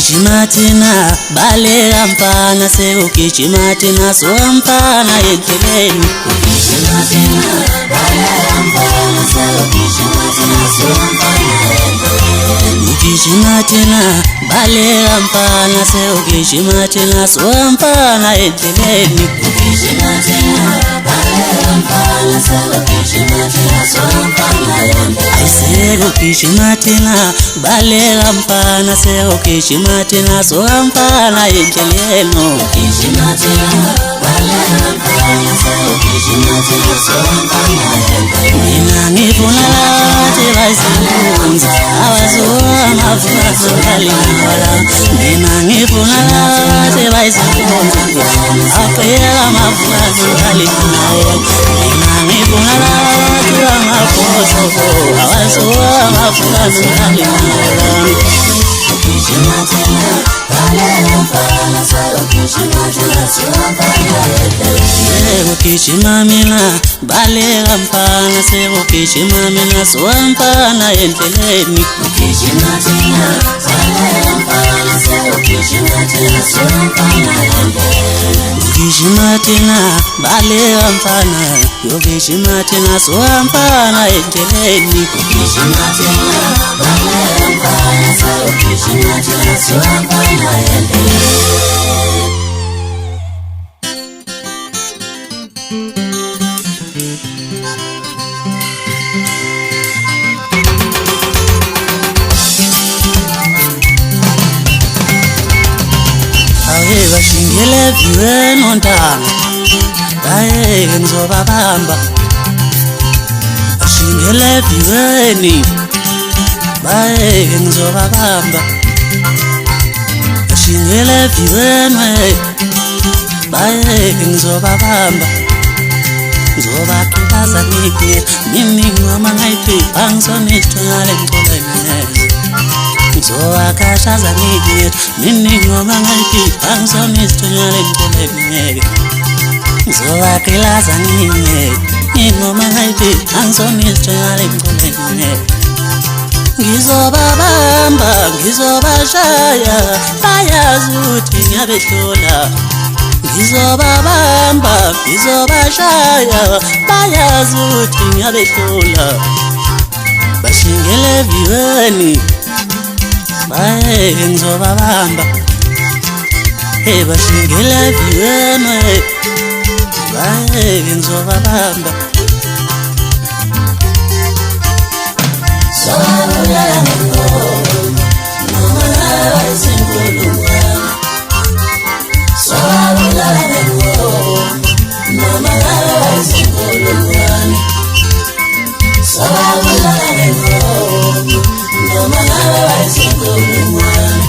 Ukijima tena baleka mfana ukijima tena sowa mfana endleleni. Ukijima tena baleka mfana ukijima tena sowa mfana endleleni. Ukijima tena baleka mfana ukijima tena sowa mfana endleleni. Ukijima tena baleka mfana ukijima tena sowa mfana endleleni. Ukijima tena baleka mfana ukijima tena sowa mfana endleleni. Ukijima tena baleka mfana ukijima tena sowa mfana endleleni. Mina ngifuna lathi bayisenkunzi abazowa mavuzo kalingala. Mina ngifuna lathi bayisenkunzi afela mavuzo kalingala. Mina ngifuna lathi amavuzo abazowa mavuzo kalingala. Ukijima tena baleka mfana ukijima tena sowa mfana endleleni. Ukijima mina baleka mfana ukijima mina sowa mfana endleleni. Ukijima tena baleka mfana ukijima tena sowa mfana endleleni. Ukijima tena baleka mfana ukijima tena sowa mfana endleleni. Ukijima tena baleka mfana ukijima tena sowa mfana endleleni. Bashingele viweni ontanga bayeke ngizobabamba. Bashingele viweni bayeke ngizobabamba. Bashingele viweni bayeke ngizobabamba. Ngizobaqhaza ngithi mimi ngoma ngayiphipha ngizonithola ngitholene. Ngizowakashaza ngithi mimi ngoma ngayiphipha ngizonithola ngitholene. Ngizowaqhaza ngithi ngoma ngayiphipha ngizonithola ngitholene. Ngizobabamba ngizobashaya bayazi ukuthi ngiyabehlola. Ngizobabamba ngizobashaya bayazi ukuthi ngiyabehlola. Bashingele viweni bayeke ngizobabamba. Bashingele viweni bayeke ngizobabamba. Sawulala ngoma noma ngabe izinkulungwane. Sawulala ngoma noma ngabe izinkulungwane. Sawulala ngoma noma ngabe izinkulungwane.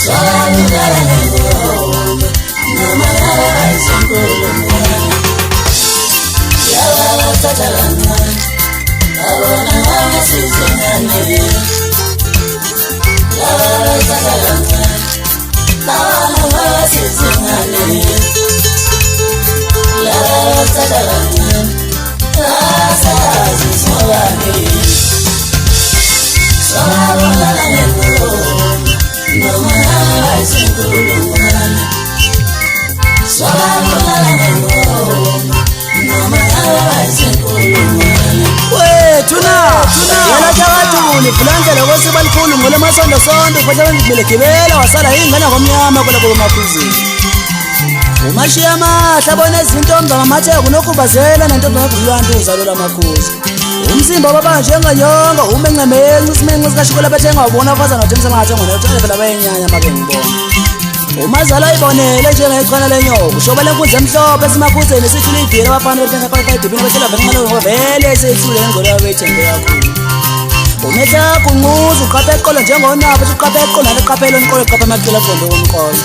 Sawulala ngoma noma ngabe izinkulungwane. Yabala tatalangane abona ngasizengane. Yabala tatalangane abona ngasizengane. Yabala tatalangane asazi sobani. Sawulala ngoma noma ngabe izinkulungwane. Sawulala ngoma noma ngabe izinkulungwane. Yena chawathuni fulanzela kwesibalikhulu ngole masondo sonto ufatshela ngibele gibela wasala ingena komnyama kula kumaphuzini. Umashiya amahla bona izintombi ngamathe kunokubazela nentombi ngavulwantu uzalola amakhosi. Umsimba baba njenganyonga umenqemenqi simenqi sikashukela bethenga ubona afaza ngathengisa ngathi ngona uthanda phela bayenyanya make ngibona. Umazala ibonele njengechwana lenyoko ushoba lenkunzi emhlophe esimaphuzeni sithi livile abafana bethenga phakathi edibini besela benqalo vele seyithule ngolo yabethenge kakhulu. Umetha kunquza uqaphe eqolo njengonabo uqaphe eqolo naleqaphelo enqolo eqaphe amaqela afonde womqolo.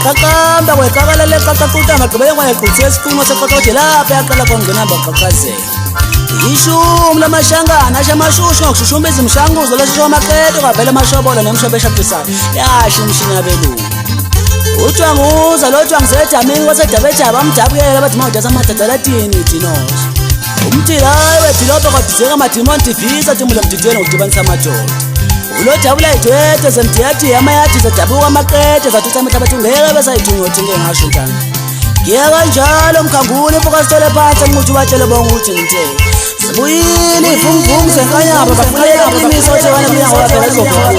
Qaqamba kweqakala leqaqaquta magqibele kwayeqhuthe esiqinqo seqaqoje lapha yaqala kongena baqaqazela. Ishumi lamashangana ashamashushu ngokushushumbiza imshanguzo lesisho amaqedo kwavela amashobolo nemshobo eshaqisayo yasho imishini yabelungu. Uthwa nguza lothwa ngisedamini kwasedabejaba amdabukela bathi mawudasa amadadalatini thinosh. Umthila wethilopo kwadizeka amadimon divisa timule mdidweni ngokudibanisa amadoda. ulojabula idwethe semdiyathi amayathi zadabuka amaqede zathutha amehla bathi ngeke besayidungothi ngeke ngasho njani ngiye kanjalo mkhangule imfoka sithole phansi enquthi ubatshele bonke ukuthi ngithele sibuyile ivunguvungu senkanyaba bafuneka iqiniso othekane mnyango waphela lizokhona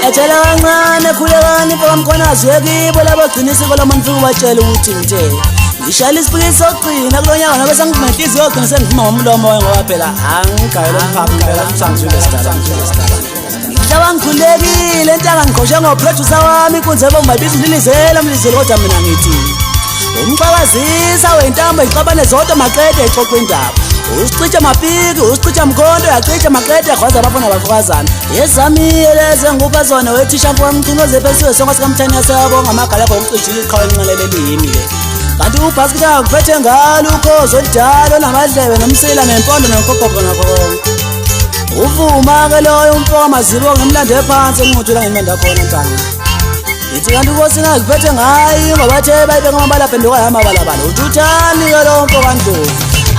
yatshela kancane khulekani imfoka mkhonazi yekibo labagcina isiko lami nifike ubatshele ukuthi ngithele ngishayela isipikisi sokugcina kulo nyaka nobe sengikunenhliziyo yogcina sengivuma ngomlomo ngoba phela angigayela umphapha ngicela umsangizwile sidala Hlaba ngikhulekile entanga ngiqoshe ngoproducer wami inkunzi ebongibayibiza ulilizela mlizelo kodwa mina ngithi umqhakazisa wentambo ixabane zodwa maqede exoxa indaba usicisha mapiki usicisha mkhonto yacisha maqede khwaza abafana bafukazana yezamile leze ngupha zona wethisha mfo wamcino zephesiwe sonke sikamthani yaseyabonga amagala akho umcijile iqhawe elinqalelele yimi le kanti ubhasikita kuphethe ngalo ukhozo oludala namadlebe nomsila nempondo nenkokobo nakho uvuma ke loyo umfoka mazibo ngemlando ephansi enquthi la ngimanda khona ntanga yithi kanti ukosina kuphethe ngayi ngobathe bayibeka amabala phenduka yamabalabala uthani ke lo mfoka ndlovu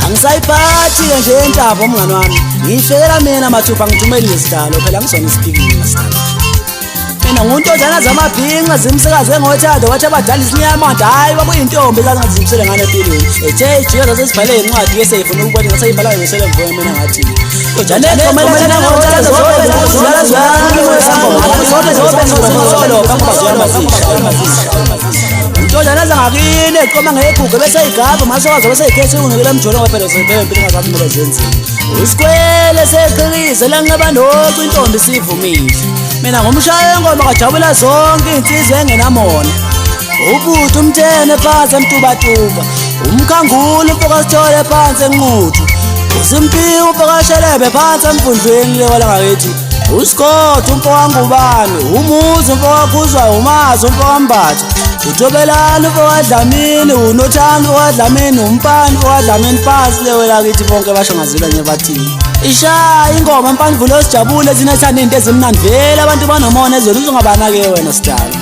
angisayiphathi ke nje entaba umngani wami ngifekela mina mathupha ngithumeli nesidalo phela ngisona isipikini mina nguntozana zamabhinqa zimsekaze ngothando wathi abadala isinyama hayi babuyintombi zangazimisele ngane empilweni ethe ijika zasesibhale incwadi bese ifuna ukubona ngasayibhala yosele mvoye mina ngathi ujane khomela thina ngothando zozala zami zonke zobenzolo bangabazwa amazisha untozana zangakini eqoma ngegugu bese igaba masokazi bese ikhethe unekela mjolo ngophela sebebe impilo ngazathi kumele zenziwe usikwele seqhikize la ngabandocu intombi sivumile mina ngomshayo ngoma kajabula zonke insizwe engenamona ubutho umthene phansi emtubatuba umkhangule umfoka sithole phansi enquthu usimpiwe umfoka shelebe phansi emfundweni lewala ngakithi usikhodo umfoka ngubani umuzi umfoka khuzwa umazi umfoka mbatha uthobelana umfoka Dlamini unothando umfoka Dlamini umpani umfoka Dlamini phansi lewala kithi bonke basho ngazila nje bathini ishaya ingoma mpanvulo sijabule thina sithanda into ezimnandi vele abantu banomona ezweni uzongabanake wena sidala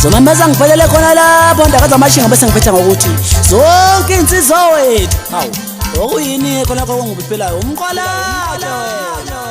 zona mase ngiphelele khona lapho ndakaza amashinga bese ngiphetha ngokuthi zonke insizwa wethu hawu okuyini khona lokho ngokuphelayo umqolalo wena